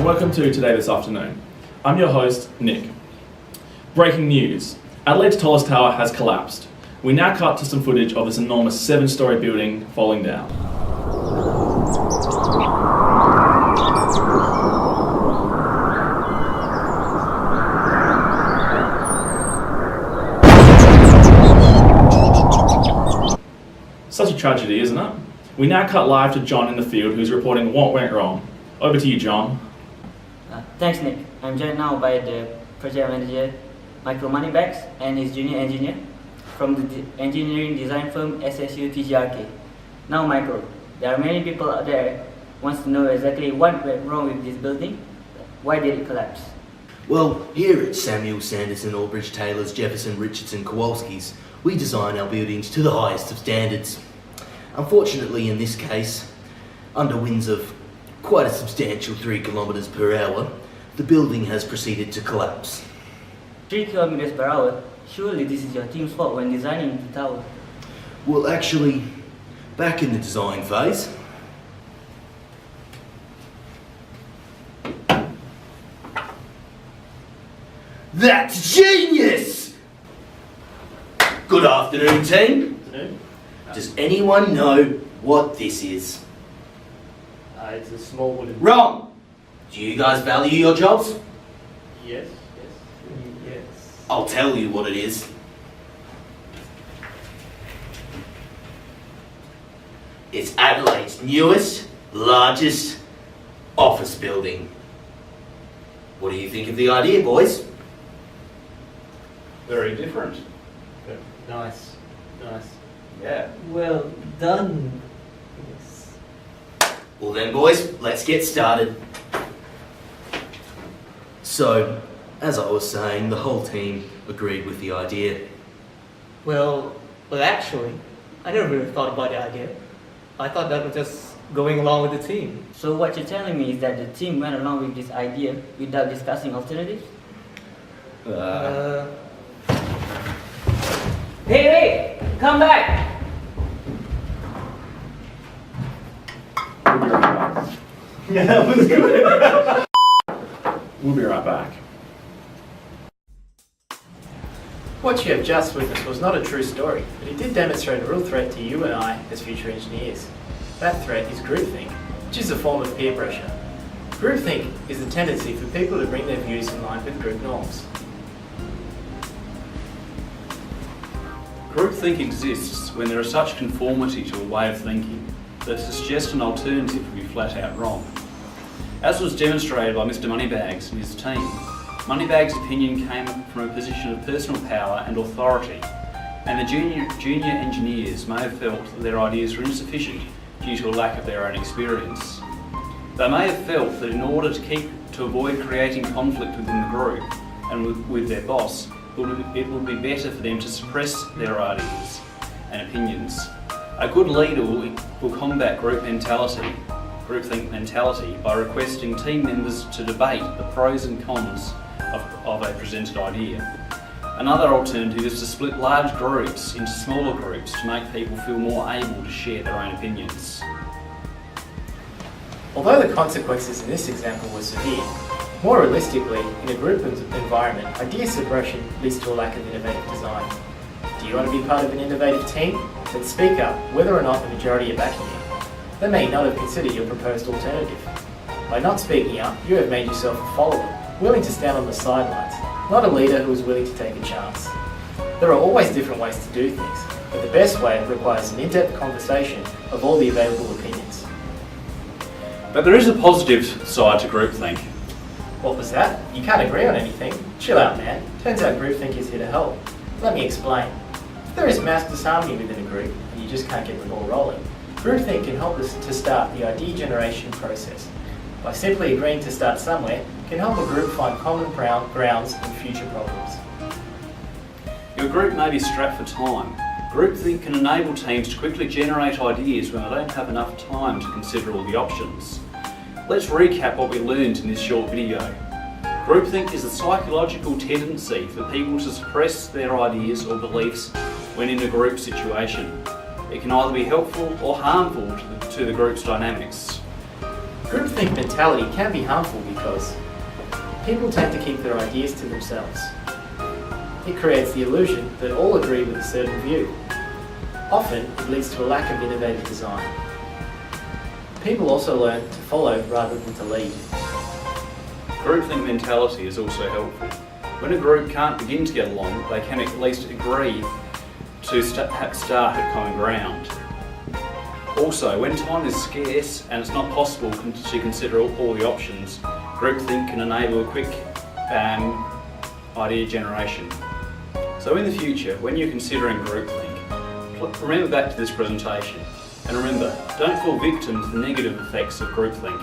welcome to Today This Afternoon. I'm your host, Nick. Breaking news. Adelaide's tallest tower has collapsed. We now cut to some footage of this enormous 7-storey building falling down. Such a tragedy, isn't it? We now cut live to John in the field, who's reporting what went wrong. Over to you, John. Thanks, Nick. I'm joined now by the project manager, Michael Moneybags, and his junior engineer from the engineering design firm SSU TGRK. Now, Michael, there are many people out there who wants to know exactly what went wrong with this building. Why did it collapse? Well, here at Samuel, Sanderson, Albridge, Taylor's, Jefferson, Richardson, Kowalski's, we design our buildings to the highest of standards. Unfortunately, in this case, under winds of quite a substantial 3 kilometres per hour, the building has proceeded to collapse. 3 kilometers per hour? Surely this is your team's fault when designing the tower. Well, actually, back in the design phase, that's genius! Good afternoon, team. Afternoon. Does anyone know what this is? It's a small wooden... Wrong! Do you guys value your jobs? Yes. I'll tell you what it is. It's Adelaide's newest, largest office building. What do you think of the idea, boys? Very different. Nice. Yeah. Well done. Yes. Well then, boys, let's get started. So, as I was saying, the whole team agreed with the idea. Well, actually, I never really thought about the idea. I thought that was just going along with the team. So what you're telling me is that the team went along with this idea without discussing alternatives? Hey! Come back! We'll be right back. Yeah, that was good. We'll be right back. What you have just witnessed was not a true story, but it did demonstrate a real threat to you and I as future engineers. That threat is groupthink, which is a form of peer pressure. Groupthink is the tendency for people to bring their views in line with group norms. Groupthink exists when there is such conformity to a way of thinking that to suggest an alternative would be flat out wrong. As was demonstrated by Mr. Moneybags and his team, Moneybags' opinion came from a position of personal power and authority, and the junior engineers may have felt that their ideas were insufficient due to a lack of their own experience. They may have felt that in order to avoid creating conflict within the group and with their boss, it would be better for them to suppress their ideas and opinions. A good leader will combat groupthink mentality by requesting team members to debate the pros and cons of a presented idea. Another alternative is to split large groups into smaller groups to make people feel more able to share their own opinions. Although the consequences in this example were severe, more realistically, in a group environment, idea suppression leads to a lack of innovative design. Do you want to be part of an innovative team? Then speak up, whether or not the majority are backing you. They may not have considered your proposed alternative. By not speaking up, you have made yourself a follower, willing to stand on the sidelines, not a leader who is willing to take a chance. There are always different ways to do things, but the best way requires an in-depth conversation of all the available opinions. But there is a positive side to groupthink. What was that? You can't agree on anything? Chill out, man. Turns out groupthink is here to help. Let me explain. If there is mass disharmony within a group and you just can't get the ball rolling, groupthink can help us to start the idea generation process. By simply agreeing to start somewhere, can help a group find common grounds in future problems. Your group may be strapped for time. Groupthink can enable teams to quickly generate ideas when they don't have enough time to consider all the options. Let's recap what we learned in this short video. Groupthink is a psychological tendency for people to suppress their ideas or beliefs when in a group situation. It can either be helpful or harmful to the group's dynamics. Groupthink groupthink mentality can be harmful because people tend to keep their ideas to themselves. It creates the illusion that all agree with a certain view. Often, it leads to a lack of innovative design. People also learn to follow rather than to lead. Groupthink mentality is also helpful. When a group can't begin to get along, they can at least agree to start at common ground. Also, when time is scarce and it's not possible to consider all the options, groupthink can enable a quick idea generation. So in the future, when you're considering groupthink, remember back to this presentation. And remember, don't fall victim to the negative effects of groupthink.